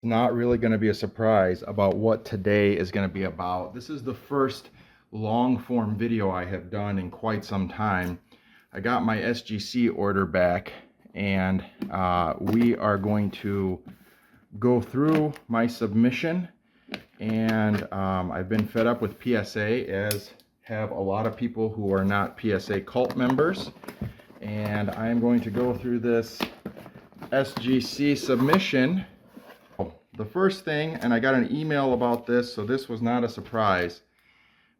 Not really going to be a surprise about what today is going to be about. This is the first long form video I have done in quite some time. I got my SGC order back, and we are going to go through my submission. And I've been fed up with PSA, as have a lot of people who are not PSA cult members. And I am going to go through this SGC submission. The first thing, and I got an email about this, so this was not a surprise.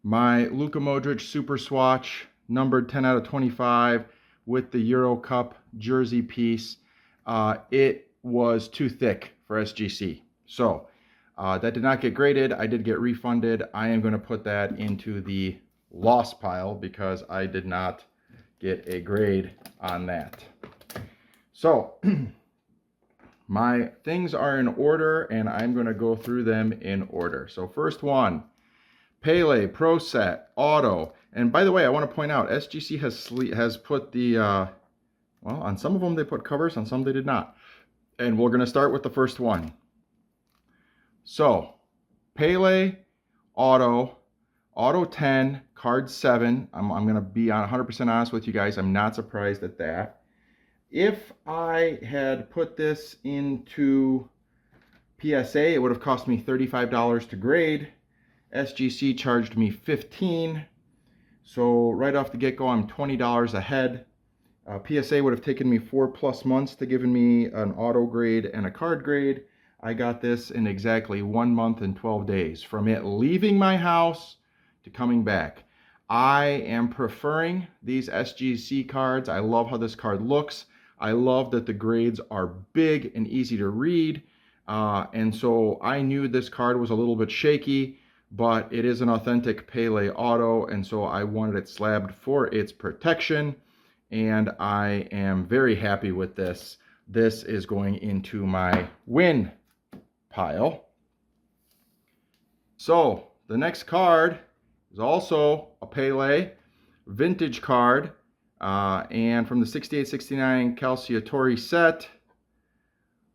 My Luka Modric Super Swatch, numbered 10 out of 25 with the Euro Cup jersey piece. It was too thick for SGC. So that did not get graded. I did get refunded. I am going to put that into the loss pile because I did not get a grade on that. So my things are in order, and I'm going to go through them in order. So first one, Pele Pro Set Auto. And by the way, I want to point out, SGC has put the, well, on some of them they put covers, on some they did not. And we're going to start with the first one. So, Pele Auto, Auto 10, Card 7. I'm going to be 100% honest with you guys. I'm not surprised at that. If I had put this into PSA, it would have cost me $35 to grade. SGC charged me $15. So right off the get-go, I'm $20 ahead. PSA would have taken me 4+ months to give me an auto grade and a card grade. I got this in exactly 1 month and 12 days from it leaving my house to coming back. I am preferring these SGC cards. I love how this card looks. I love that the grades are big and easy to read. And so I knew this card was a little bit shaky, but it is an authentic Pele Auto, and so I wanted it slabbed for its protection, and I am very happy with this. This is going into my win pile. So the next card is also a Pele vintage card, and from the 68-69 Calciatori set.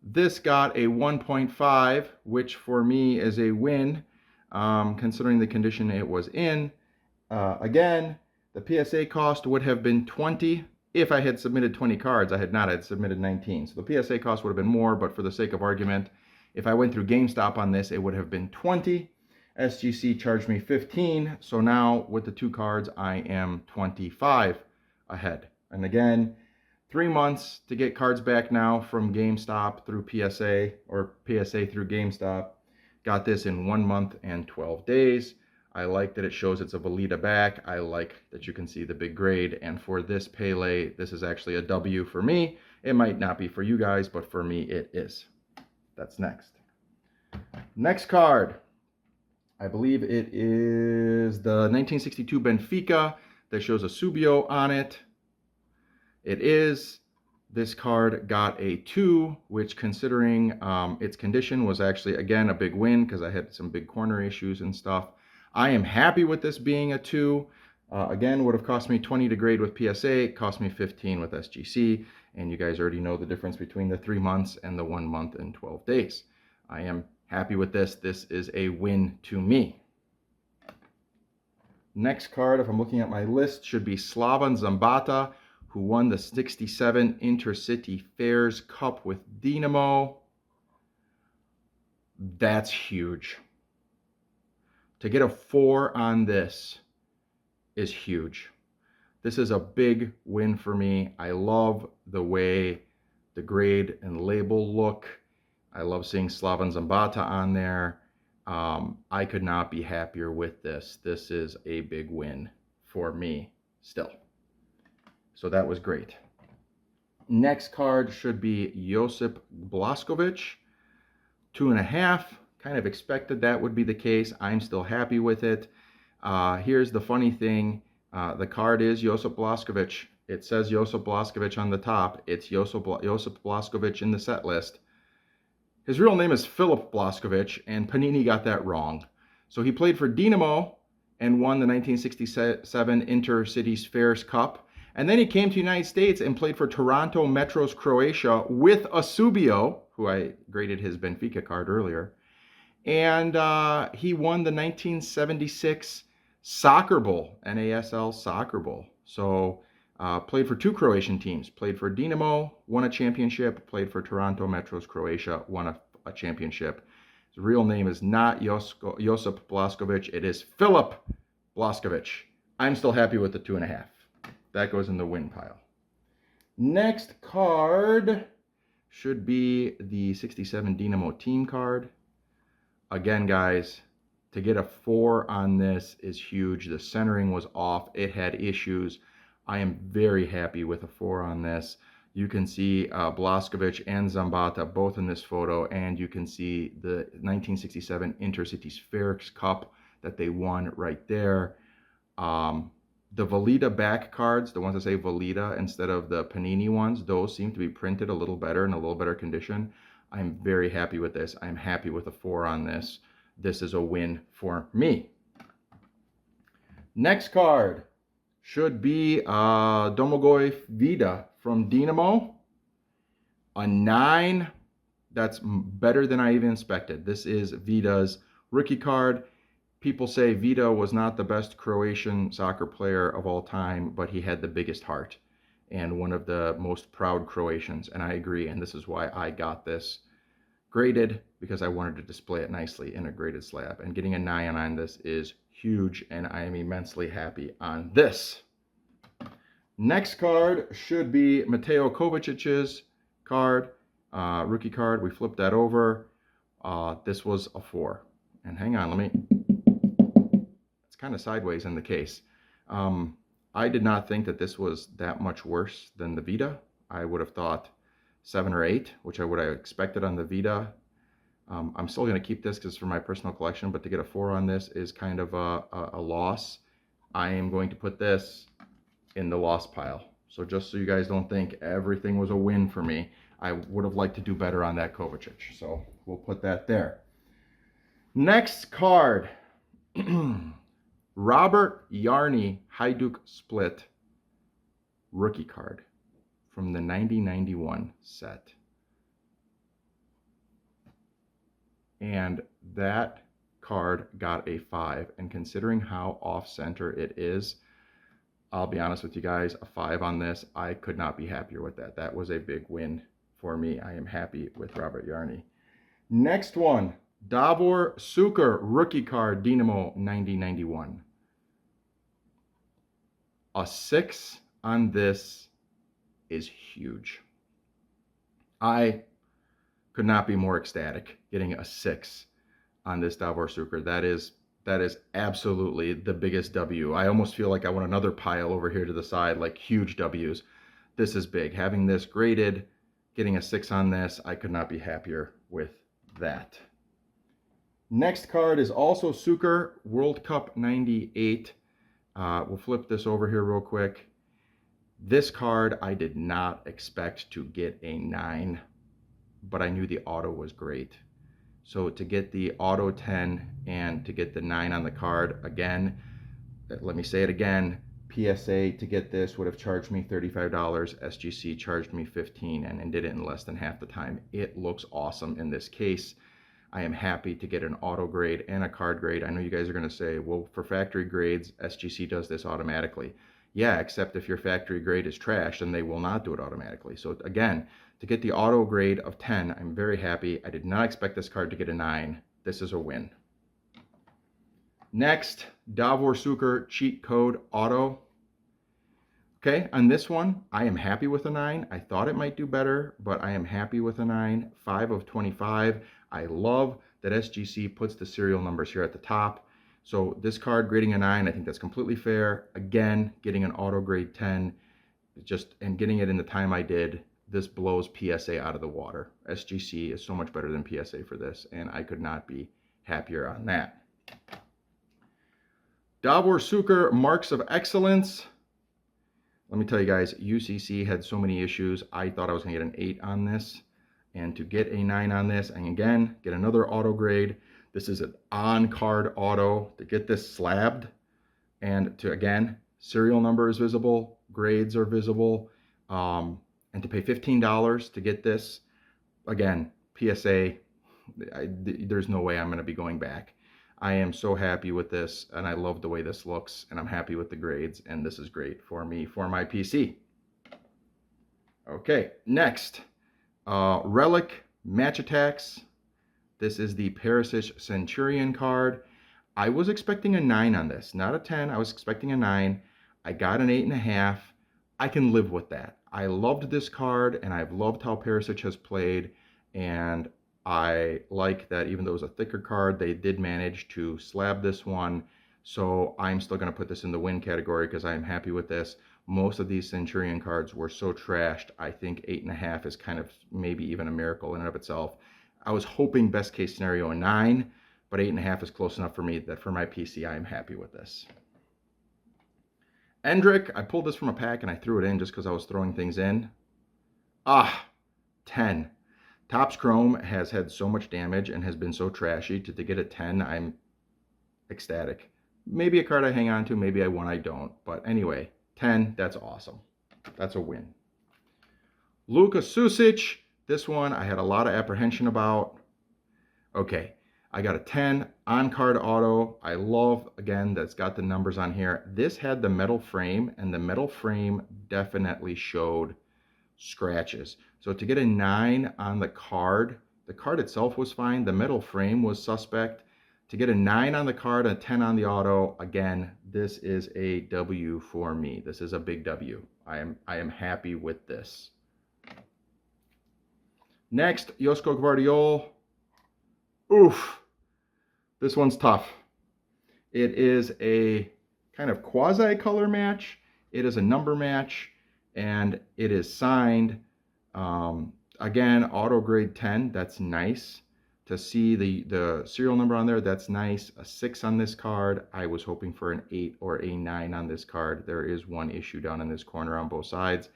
This got a 1.5, which for me is a win, considering the condition it was in. Again, the PSA cost would have been 20 if I had submitted 20 cards. I had not. I had submitted 19. So the PSA cost would have been more, but for the sake of argument, if I went through GameStop on this, it would have been 20. SGC charged me 15. So now with the 2 cards, I am 25 ahead. And again, 3 months to get cards back now from GameStop through PSA, or PSA through GameStop. Got this in 1 month and 12 days. I like that it shows it's a Velita back. I like that you can see the big grade. And for this Pele, this is actually a W for me. It might not be for you guys, but for me it is. That's next. Next card. I believe it is the 1962 Benfica that shows a Subio on it. It is. This card got a 2, which, considering its condition, was actually, again, a big win because I had some big corner issues and stuff. I am happy with this being a 2. Again, would have cost me 20 to grade with PSA. It cost me 15 with SGC. And you guys already know the difference between the 3 months and the 1 month and 12 days. I am happy with this. This is a win to me. Next card, if I'm looking at my list, should be Slavan Zambata, who won the 67 Intercity Fairs Cup with Dinamo. That's huge. To get a 4 on this is huge. This is a big win for me. I love the way the grade and label look. I love seeing Slavan Zambata on there. I could not be happier with this. This is a big win for me still. So that was great. Next card should be Josip Blaskovic, 2.5. Kind of expected that would be the case. I'm still happy with it. Here's the funny thing. The card is Josip Blaskovic. It says Josip Blaskovic on the top. It's Josip Blaskovic in the set list. His real name is Filip Blaskovic, and Panini got that wrong. So he played for Dinamo and won the 1967 Intercities Fairs Cup. And then he came to the United States and played for Toronto Metros Croatia with Asubio, who I graded his Benfica card earlier. And he won the 1976 Soccer Bowl, NASL Soccer Bowl. So played for 2 Croatian teams. Played for Dinamo, won a championship. Played for Toronto Metros Croatia, won a championship. His real name is not Josip Blaskovic. It is Filip Blaskovic. I'm still happy with the 2.5. That goes in the win pile. Next card should be the 67 Dinamo team card. Again, guys, to get a 4 on this is huge. The centering was off. It had issues. I am very happy with a 4 on this. You can see Blaskovic and Zambata both in this photo, and you can see the 1967 Intercity Spherics Cup that they won right there. The Velita back cards, the ones that say Velita instead of the Panini ones, those seem to be printed a little better in a little better condition. I'm very happy with this. I'm happy with a 4 on this. This is a win for me. Next card should be Domagoj Vida from Dinamo. A 9. That's better than I even expected. This is Vida's rookie card. People say Vida was not the best Croatian soccer player of all time, but he had the biggest heart and one of the most proud Croatians, and I agree, and this is why I got this graded, because I wanted to display it nicely in a graded slab, and getting a 9 on this is huge, and I am immensely happy on this. Next card should be Mateo Kovacic's card, rookie card. We flipped that over. This was a 4, and hang on, it's kind of sideways in the case. I did not think that this was that much worse than the Vida. I would have thought 7 or 8, which I would have expected on the Vida. I'm still going to keep this because it's for my personal collection, but to get a 4 on this is kind of a loss. I am going to put this in the loss pile. So just so you guys don't think everything was a win for me, I would have liked to do better on that Kovacic. So we'll put that there. Next card. Robert Yarny Hajduk Split rookie card from the 90-91 set. And that card got a 5. And considering how off-center it is, I'll be honest with you guys, a 5 on this, I could not be happier with that. That was a big win for me. I am happy with Robert Yarny. Next one, Davor Suker rookie card, Dinamo 90-91. A 6 on this is huge. I could not be more ecstatic getting a 6 on this Davor Suker. That is absolutely the biggest W. I almost feel like I want another pile over here to the side, like huge W's. This is big. Having this graded, getting a 6 on this, I could not be happier with that. Next card is also Suker, World Cup 98. We'll flip this over here real quick. This card I did not expect to get a 9, but I knew the auto was great. So to get the auto 10 and to get the 9 on the card, again, let me say it again, PSA to get this would have charged me $35. SGC charged me $15 and did it in less than half the time. It looks awesome in this case. I am happy to get an auto grade and a card grade. I know you guys are going to say, well, for factory grades, SGC does this automatically. Yeah, except if your factory grade is trash, then they will not do it automatically. So again, to get the auto grade of 10, I'm very happy. I did not expect this card to get a 9. This is a win. Next, Davor Suker cheat code auto. Okay, on this one, I am happy with a 9. I thought it might do better, but I am happy with a 9. 5 of 25. I love that SGC puts the serial numbers here at the top. So this card grading a 9, I think that's completely fair. Again, getting an auto grade 10, and getting it in the time I did, this blows PSA out of the water. SGC is so much better than PSA for this, and I could not be happier on that. Davor Suker Marks of Excellence. Let me tell you guys, UCC had so many issues. I thought I was going to get an 8 on this. And to get a 9 on this, and again, get another auto grade. This is an on-card auto. To get this slabbed, and to, again, serial number is visible. grades are visible. And to pay $15 to get this, again, PSA, there's no way I'm going to be going back. I am so happy with this, and I love the way this looks, and I'm happy with the grades, and this is great for me, for my PC. Okay, next, Relic Match Attacks. This is the Perisic Centurion card. I was expecting a 9 on this, not a 10. I was expecting a 9. I got an 8.5. I can live with that. I loved this card, and I've loved how Perisic has played, and I like that even though it was a thicker card, they did manage to slab this one. So I'm still going to put this in the win category because I am happy with this. Most of these Centurion cards were so trashed, I think 8.5 is kind of maybe even a miracle in and of itself. I was hoping best case scenario a 9, but 8.5 is close enough for me that for my PC, I am happy with this. Endrick, I pulled this from a pack and I threw it in just because I was throwing things in. 10. Topps Chrome has had so much damage and has been so trashy. To get a 10, I'm ecstatic. Maybe a card I hang on to, maybe one I don't. But anyway, 10, that's awesome. That's a win. Luka Susic, this one I had a lot of apprehension about. Okay, I got a 10 on-card auto. I love, again, that's got the numbers on here. This had the metal frame, and the metal frame definitely showed scratches. So to get a 9 on the card itself was fine. The metal frame was suspect. To get a 9 on the card, a 10 on the auto, again, this is a W for me. This is a big W. I am happy with this. Next, Josko Gvardiol. Oof. This one's tough. It is a kind of quasi-color match. It is a number match, and it is signed. Again, auto grade 10, that's nice. To see the serial number on there, that's nice. A 6 on this card. I was hoping for an 8 or a 9 on this card. There is one issue down in this corner on both sides.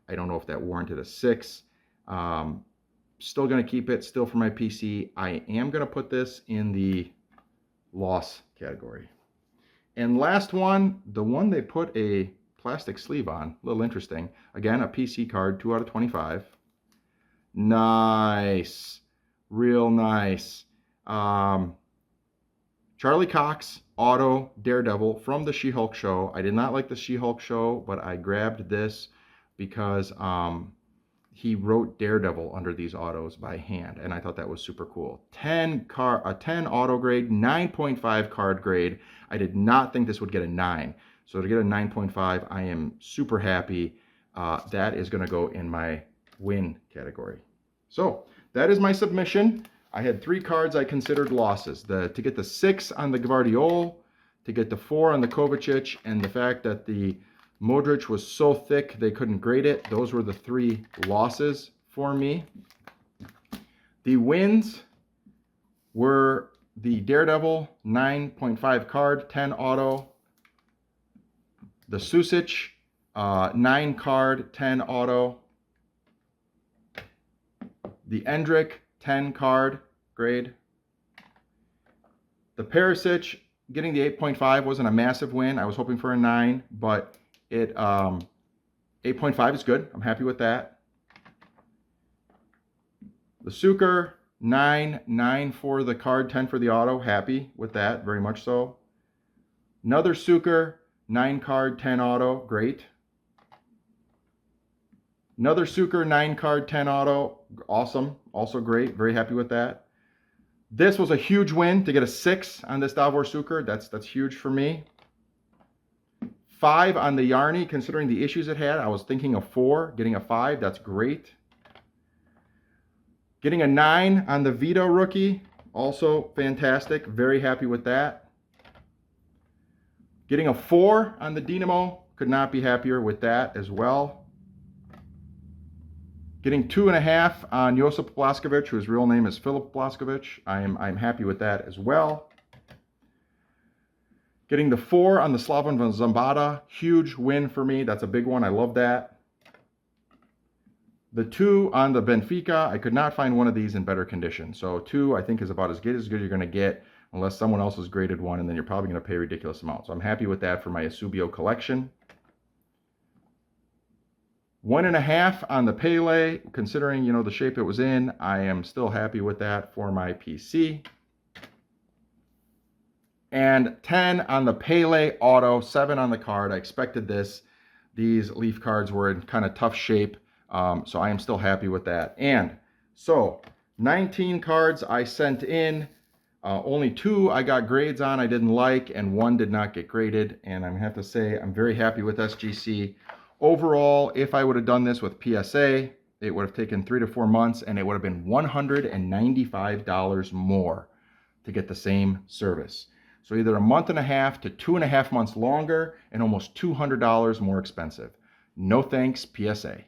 I don't know if that warranted a 6. Still going to keep it, still for my PC. I am going to put this in the loss category. And last one, the one they put a plastic sleeve on, a little interesting. Again, a PC card, 2 out of 25. Nice. Real nice. Charlie Cox, auto, Daredevil from the She-Hulk show. I did not like the She-Hulk show, but I grabbed this because he wrote Daredevil under these autos by hand, and I thought that was super cool. 10 auto grade, 9.5 card grade. I did not think this would get a 9. So to get a 9.5, I am super happy. That is going to go in my win category. So that is my submission. I had 3 cards I considered losses. To get the 6 on the Gvardiol, to get the 4 on the Kovacic, and the fact that the Modric was so thick they couldn't grade it. Those were the 3 losses for me. The wins were the Daredevil 9.5 card, 10 auto. The Susic 9 card, 10 auto. The Endrick 10 card grade. The Perisic getting the 8.5 wasn't a massive win. I was hoping for a 9, but 8.5 is good. I'm happy with that. The Suker 9 for the card, 10 for the auto. Happy with that, very much so. Another Suker 9 card, 10 auto. Great. Another Suker 9 card, 10 auto. Awesome. Also great. Very happy with that. This was a huge win to get a 6 on this Davor Suker. That's huge for me. 5 on the Yarny, considering the issues it had. I was thinking of 4. Getting a 5, that's great. Getting a 9 on the Vito rookie, also fantastic. Very happy with that. Getting a 4 on the Dynamo, could not be happier with that as well. Getting 2.5 on Josip Blaskovic, whose real name is Filip Blaskovic. I'm happy with that as well. Getting the 4 on the Slavan Zambada, huge win for me. That's a big one. I love that. The 2 on the Benfica, I could not find one of these in better condition. So 2, I think, is about as good as you're going to get, unless someone else has graded one, and then you're probably going to pay a ridiculous amount. So I'm happy with that for my Eusebio collection. 1.5 on the Pele, considering, you know, the shape it was in. I am still happy with that for my PC. And 10 on the Pele Auto, 7 on the card. I expected this. These leaf cards were in kind of tough shape, so I am still happy with that. And so 19 cards I sent in. Only 2 I got grades on I didn't like, and 1 did not get graded. And I have to say I'm very happy with SGC. Overall, if I would have done this with PSA, it would have taken 3 to 4 months, and it would have been $195 more to get the same service. So either 1.5 to 2.5 months longer and almost $200 more expensive. No thanks, PSA.